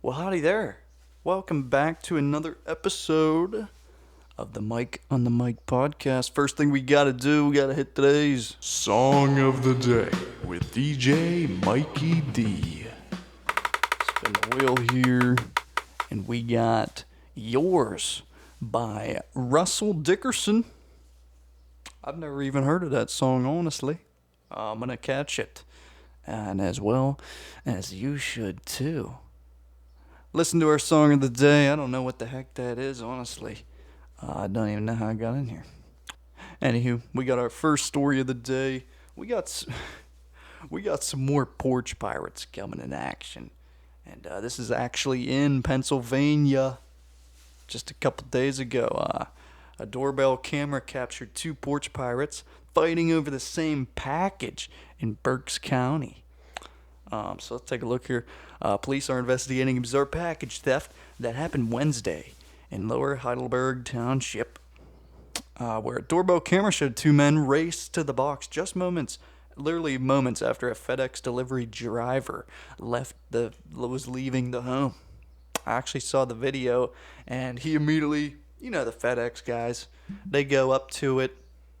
Well, howdy there. Welcome back to another episode of the Mike on the Mic podcast. First thing we gotta do, we gotta hit today's Song of the Day with DJ Mikey D. spin the wheel here, and we got Yours by Russell Dickerson. I've never even heard of that song, honestly. I'm gonna catch it, and as well as you should too. Listen to our song of the day. I don't know what the heck that is, honestly. I don't even know how I got in here. Anywho, we got our first story of the day. We got some more Porch-Pirates coming in action, and this is actually in Pennsylvania. Just a couple days ago, a doorbell camera captured two Porch-Pirates fighting over the same package in Berks County. So let's take a look here. Police are investigating a bizarre package theft that happened Wednesday in Lower Heidelberg Township, where a doorbell camera showed two men race to the box literally moments after a FedEx delivery driver was leaving the home. I actually saw the video, and he immediately, the FedEx guys, they go up to it,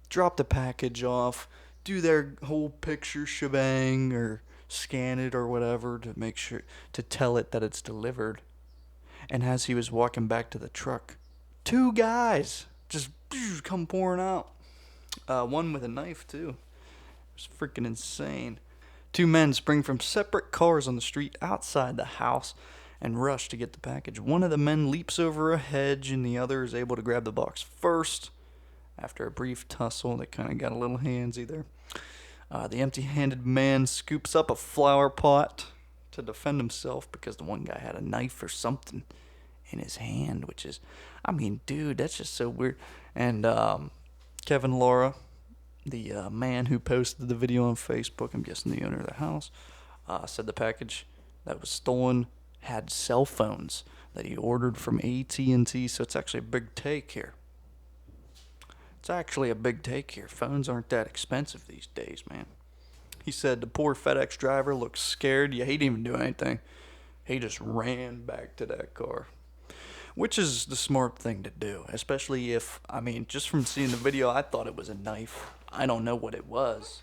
drop the package off, do their whole picture shebang, or scan it or whatever to make sure to tell it that it's delivered. And as he was walking back to the truck, two guys just come pouring out. One with a knife too. It was freaking insane. Two men spring from separate cars on the street outside the house and rush to get the package. One of the men leaps over a hedge and the other is able to grab the box first. After a brief tussle, they kind of got a little handsy there. The empty-handed man scoops up a flower pot to defend himself because the one guy had a knife or something in his hand, which is, dude, that's just so weird. And Kevin Laura, the man who posted the video on Facebook, I'm guessing the owner of the house, said the package that was stolen had cell phones that he ordered from AT&T, so it's actually a big take here. Phones aren't that expensive these days, man. He said the poor FedEx driver looked scared. Yeah, he didn't even do anything. He just ran back to that car. Which is the smart thing to do. Especially if, just from seeing the video, I thought it was a knife. I don't know what it was,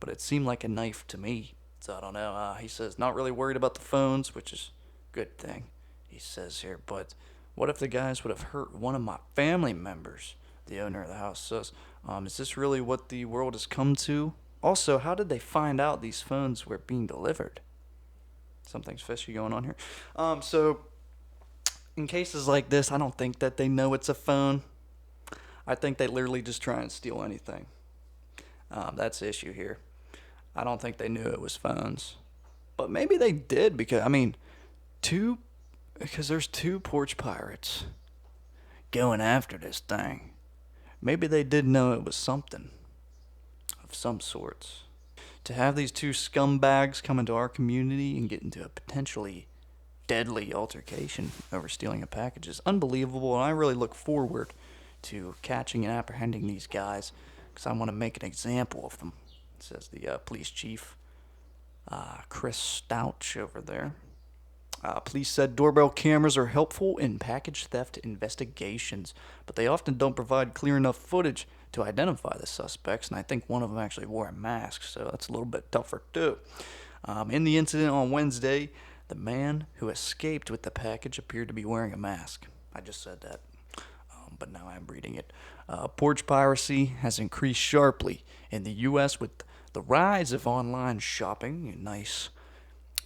but it seemed like a knife to me. So I don't know. He says not really worried about the phones, which is a good thing, he says here. But what if the guys would have hurt one of my family members? The owner of the house says, is this really what the world has come to? Also, how did they find out these phones were being delivered? Something's fishy going on here. So, in cases like this, I don't think that they know it's a phone. I think they literally just try and steal anything. That's the issue here. I don't think they knew it was phones. But maybe they did because there's two Porch-Pirates going after this thing. Maybe they did know it was something of some sorts. To have these two scumbags come into our community and get into a potentially deadly altercation over stealing a package is unbelievable, and I really look forward to catching and apprehending these guys because I want to make an example of them, says the police chief, Chris Stouch over there. Police said doorbell cameras are helpful in package theft investigations, but they often don't provide clear enough footage to identify the suspects, and I think one of them actually wore a mask, so that's a little bit tougher too. In the incident on Wednesday, the man who escaped with the package appeared to be wearing a mask. I just said that, but now I'm reading it. Porch piracy has increased sharply in the U.S. with the rise of online shopping. A nice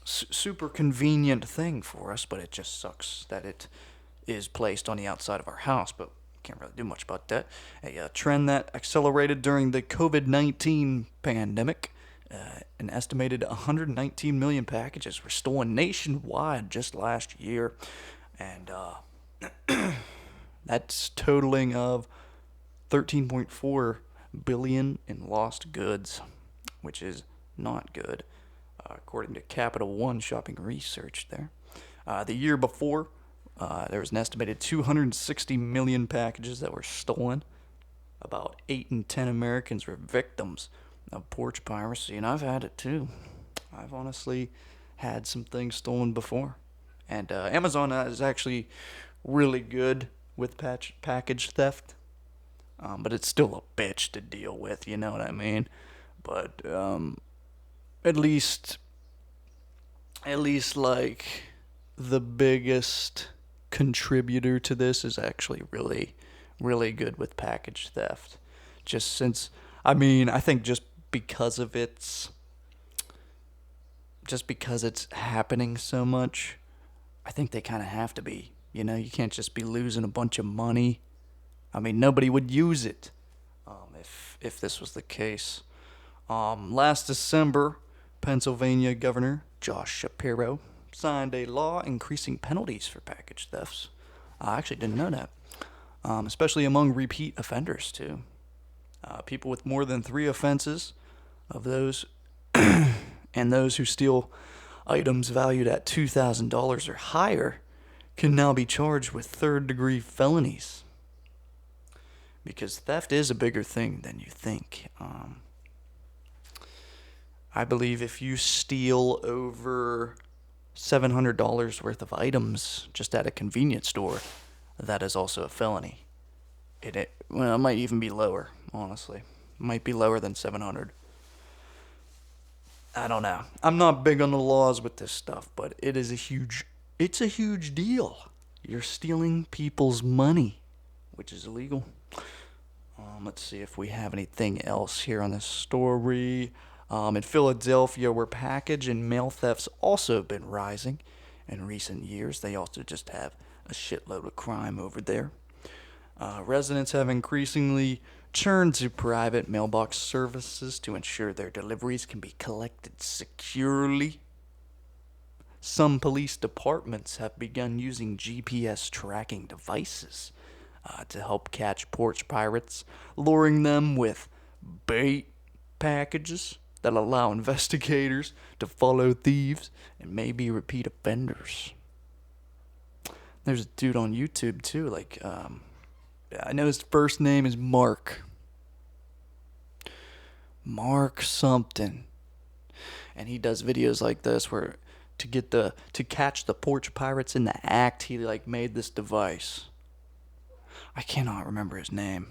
super convenient thing for us, but it just sucks that it is placed on the outside of our house, but can't really do much about that. A trend that accelerated during the COVID-19 pandemic. An estimated 119 million packages were stolen nationwide just last year, and that's totaling of 13.4 billion in lost goods, which is not good. According to Capital One Shopping Research there. The year before, there was an estimated 260 million packages that were stolen. About 8 in 10 Americans were victims of porch piracy, and I've had it too. I've honestly had some things stolen before, And Amazon is actually really good with package theft, but it's still a bitch to deal with. You know what I mean? But at least, like the biggest contributor to this is actually really, really good with package theft. Just since, I mean, I think because of just because it's happening so much, I think they kind of have to be. You know, you can't just be losing a bunch of money. I mean, nobody would use it if this was the case. Last December, Pennsylvania Governor Josh Shapiro signed a law increasing penalties for package thefts. I actually didn't know that, especially among repeat offenders too. People with more than 3 offenses of those and those who steal items valued at $2,000 or higher can now be charged with third-degree felonies. Because theft is a bigger thing than you think. I believe if you steal over $700 worth of items just at a convenience store, that is also a felony. Well, it might even be lower, honestly. It might be lower than 700. I don't know. I'm not big on the laws with this stuff, but it's a huge deal. You're stealing people's money, which is illegal. Let's see if we have anything else here on this story. In Philadelphia, where package and mail thefts also have been rising in recent years, they also just have a shitload of crime over there. Residents have increasingly turned to private mailbox services to ensure their deliveries can be collected securely. Some police departments have begun using GPS tracking devices to help catch porch-pirates, luring them with bait packages that allow investigators to follow thieves and maybe repeat offenders. There's a dude on YouTube too, I know his first name is Mark. Mark something. And he does videos like this where to catch the porch-pirates in the act, he made this device. I cannot remember his name.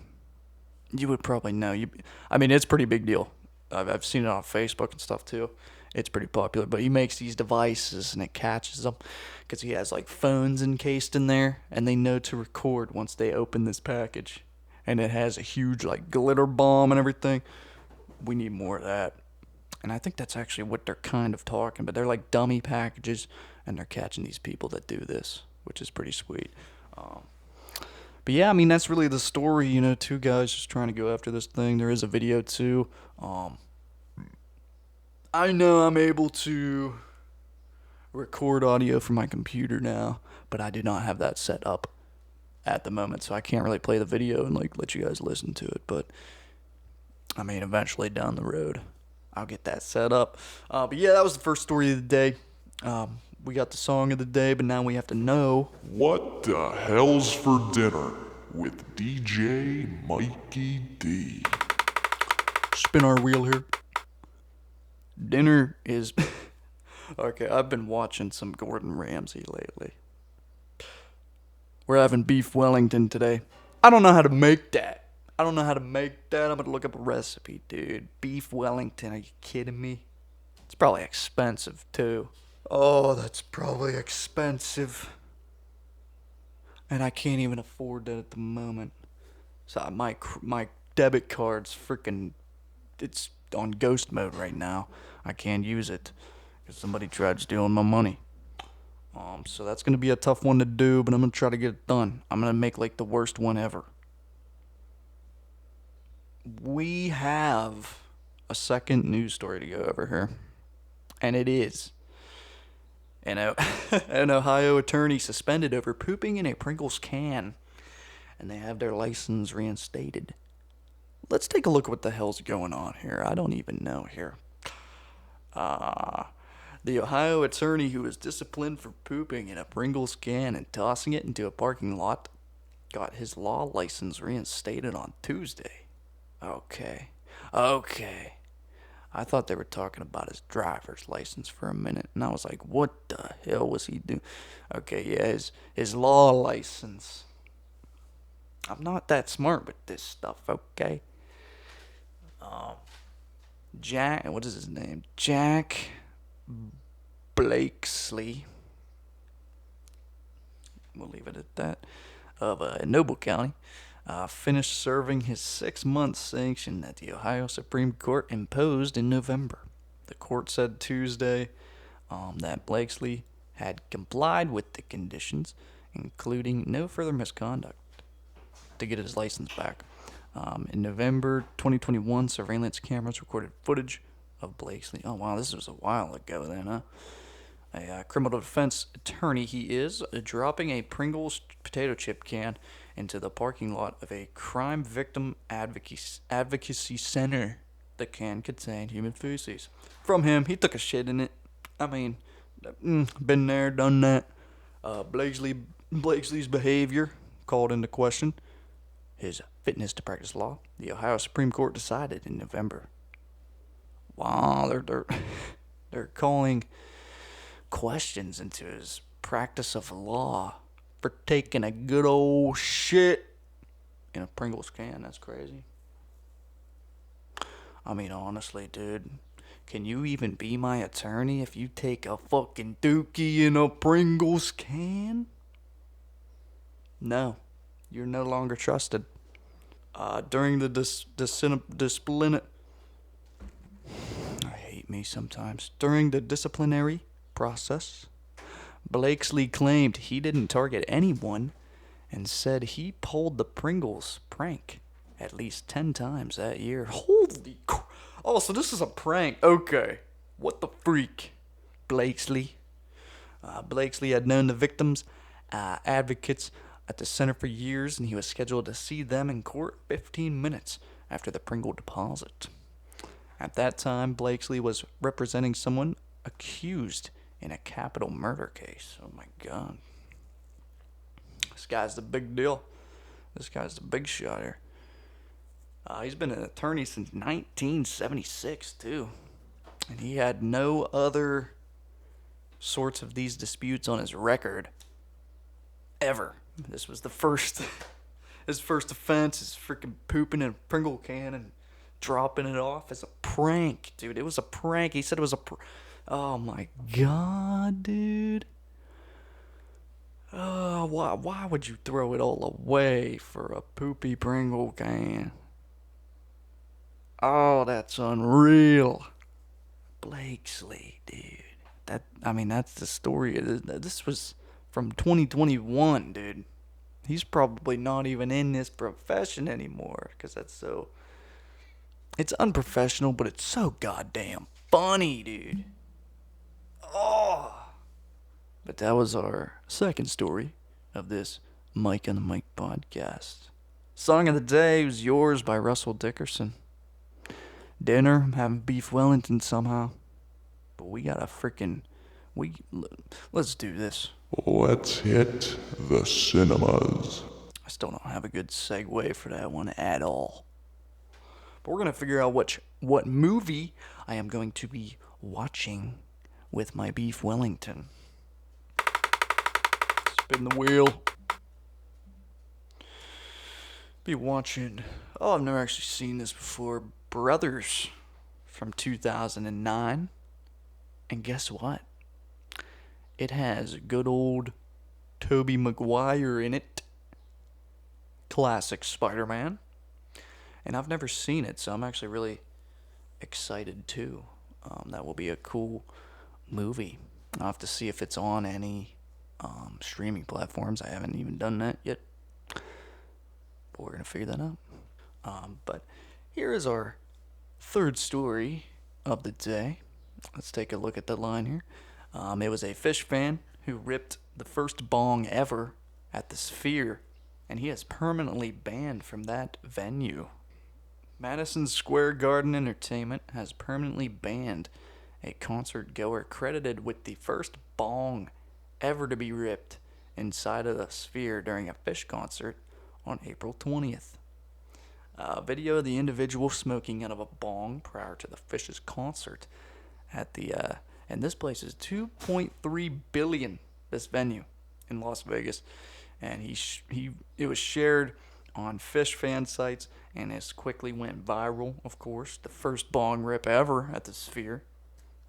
You would probably know. I mean, it's a pretty big deal. I've seen it on Facebook and stuff too. It's pretty popular. But he makes these devices and it catches them because he has phones encased in there, and they know to record once they open this package. And it has a huge glitter bomb and everything. We need more of that. And I think that's actually what they're kind of talking. But they're like dummy packages, and they're catching these people that do this, which is pretty sweet. But yeah, I mean, that's really the story, 2 guys just trying to go after this thing. There is a video too. I know I'm able to record audio from my computer now, but I do not have that set up at the moment, so I can't really play the video and let you guys listen to it. But I mean, eventually down the road, I'll get that set up. But yeah, that was the first story of the day. We got the song of the day, but now we have to know What the hell's for dinner with DJ Mikey D? spin our wheel here. Dinner is okay. I've been watching some Gordon Ramsay lately. We're having beef Wellington today. I don't know how to make that. I'm gonna look up a recipe, dude. Beef Wellington, are you kidding me? It's probably expensive too. Oh, that's probably expensive. And I can't even afford that at the moment. So my debit card's it's on ghost mode right now. I can't use it because somebody tried stealing my money. So that's gonna be a tough one to do, but I'm gonna try to get it done. I'm gonna make the worst one ever. We have a second news story to go over here, and it is an Ohio attorney suspended over pooping in a Pringles can, and they have their license reinstated. Let's take a look at what the hell's going on here. I don't even know here. The Ohio attorney who was disciplined for pooping in a Pringles can and tossing it into a parking lot got his law license reinstated on Tuesday. Okay. I thought they were talking about his driver's license for a minute, and I was like, what the hell was he doing? Okay, yeah, his law license. I'm not that smart with this stuff, okay? Jack, what is his name? Jack Blakesley. We'll leave it at that. Of Noble County. Finished serving his 6-month sanction that the Ohio Supreme Court imposed in November. The court said Tuesday that Blakesley had complied with the conditions, including no further misconduct, to get his license back. In November 2021, surveillance cameras recorded footage of Blakesley. Oh, wow, this was a while ago then, huh? A criminal defense attorney he is, dropping a Pringles potato chip can into the parking lot of a crime victim advocacy center. The can contained human feces. From him, he took a shit in it. I mean, been there, done that. Blakesley's behavior called into question his fitness to practice law. The Ohio Supreme Court decided in November. Wow, they're calling questions into his practice of law for taking a good old shit in a Pringles can. That's crazy. I mean, honestly, dude, can you even be my attorney if you take a fucking dookie in a Pringles can? No, you're no longer trusted. During the I hate me sometimes. During the disciplinary process, Blakesley claimed he didn't target anyone and said he pulled the Pringles prank at least 10 times that year. Holy crap. Oh, so this is a prank. Okay. What the freak? Blakesley. Blakesley had known the victims' advocates at the center for years, and he was scheduled to see them in court 15 minutes after the Pringle deposit. At that time, Blakesley was representing someone accused in a capital murder case. Oh my god. This guy's the big deal. This guy's the big shot here. He's been an attorney since 1976, too. And he had no other sorts of these disputes on his record ever. This was the first, his first offense is freaking pooping in a Pringle can and dropping it off as a prank, dude. It was a prank. He said it was oh my god, dude. Oh, why would you throw it all away for a poopy Pringle can? Oh, that's unreal. Blakesley, dude. That's the story. This was from 2021, dude. He's probably not even in this profession anymore, because it's unprofessional, but it's so goddamn funny, dude. Oh. But that was our second story of this Mike on the Mic podcast. Song of the day was Yours by Russell Dickerson. Dinner, I'm having beef Wellington somehow. But we gotta let's do this. Let's hit the cinemas. I still don't have a good segue for that one at all. But we're gonna figure out what movie I am going to be watching with my beef Wellington. Spin the wheel. Be watching. Oh, I've never actually seen this before. Brothers from 2009. And guess what? It has good old Tobey Maguire in it. Classic Spider-Man. And I've never seen it, so I'm actually really excited too. That will be a cool movie. I'll have to see if it's on any streaming platforms. I haven't even done that yet. But we're going to figure that out. But here is our third story of the day. Let's take a look at the line here. It was a Fish fan who ripped the first bong ever at the Sphere, and he is permanently banned from that venue. Madison Square Garden Entertainment has permanently banned a concert goer credited with the first bong ever to be ripped inside of the Sphere during a Fish concert on April 20th. Video of the individual smoking out of a bong prior to the Fish's concert at the and this place is 2.3 billion. This venue in Las Vegas, and it was shared on Fish fan sites, and it quickly went viral. Of course, the first bong rip ever at the Sphere,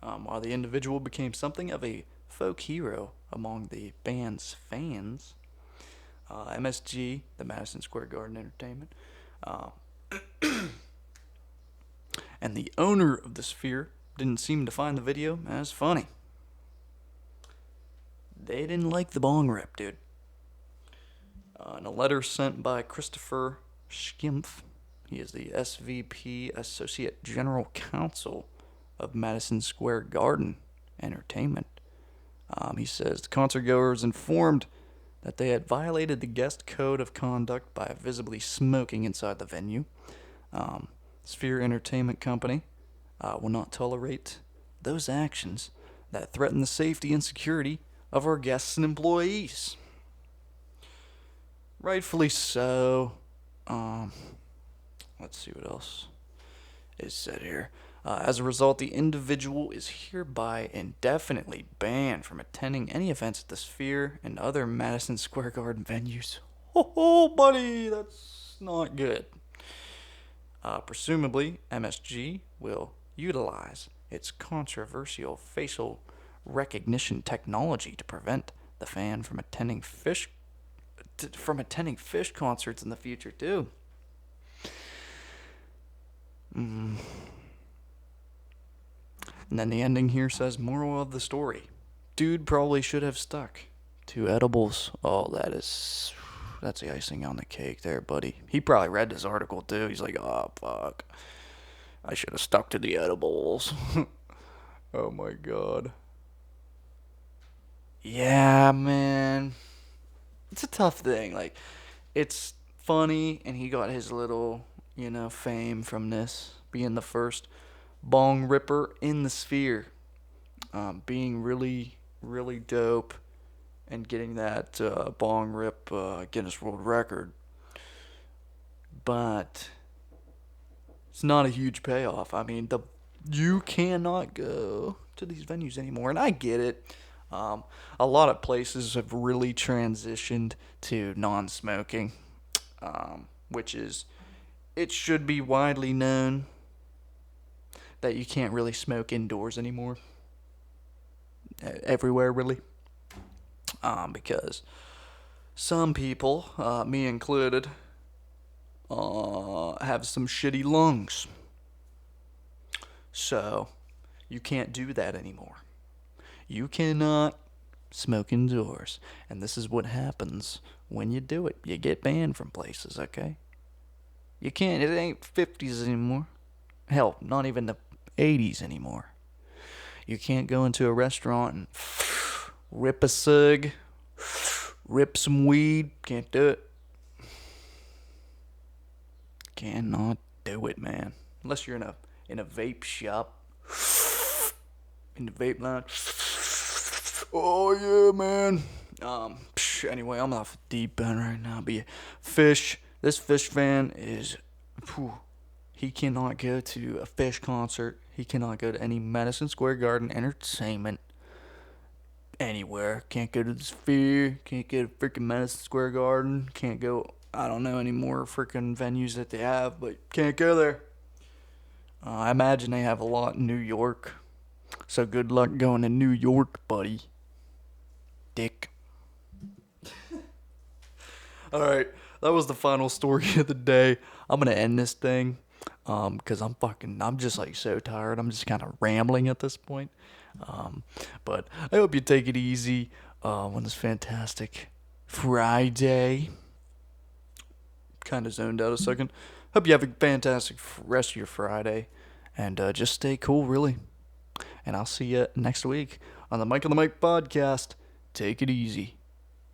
while the individual became something of a folk hero among the band's fans. MSG, the Madison Square Garden Entertainment, and the owner of the Sphere didn't seem to find the video as funny. They didn't like the bong rip, dude. In a letter sent by Christopher Schimpf, he is the SVP Associate General Counsel of Madison Square Garden Entertainment. He says the concertgoers informed that they had violated the guest code of conduct by visibly smoking inside the venue. Sphere Entertainment Company will not tolerate those actions that threaten the safety and security of our guests and employees. Rightfully so. Let's see what else is said here. As a result, the individual is hereby indefinitely banned from attending any events at the Sphere and other Madison Square Garden venues. Oh, buddy, that's not good. Presumably, MSG will utilize its controversial facial recognition technology to prevent the fan from attending Fish concerts in the future too. And then the ending here says, moral of the story: dude probably should have stuck to edibles. Oh, that's the icing on the cake there, buddy. He probably read this article too. He's like, oh fuck, I should have stuck to the edibles. Oh my god. Yeah, man. It's a tough thing. Like, it's funny, and he got his little, fame from this, being the first bong ripper in the Sphere, being really, really dope, and getting that bong rip Guinness World Record. But it's not a huge payoff. I mean, you cannot go to these venues anymore, and I get it. A lot of places have really transitioned to non-smoking, it should be widely known that you can't really smoke indoors anymore. Everywhere, really. Because some people, me included, have some shitty lungs. So, you can't do that anymore. You cannot smoke indoors. And this is what happens when you do it. You get banned from places, okay? You can't. It ain't 50s anymore. Hell, not even the 80s anymore. You can't go into a restaurant and rip a cig, rip some weed. Can't do it. Cannot do it, man. Unless you're in a vape shop. In the vape lounge. Oh yeah, man. Anyway, I'm off deep end right now. But yeah, this Fish fan is, he cannot go to a Fish concert. He cannot go to any Madison Square Garden entertainment anywhere. Can't go to the Sphere. Can't go to freaking Madison Square Garden. Can't go, I don't know any more freaking venues that they have, but can't go there. I imagine they have a lot in New York. So good luck going to New York, buddy. Dick. Alright, that was the final story of the day. I'm gonna end this thing. Because I'm just like so tired. I'm just kind of rambling at this point. But I hope you take it easy on this fantastic Friday. Kind of zoned out a second. Hope you have a fantastic rest of your Friday. And just stay cool, really. And I'll see you next week on the Mike on the Mic podcast. Take it easy.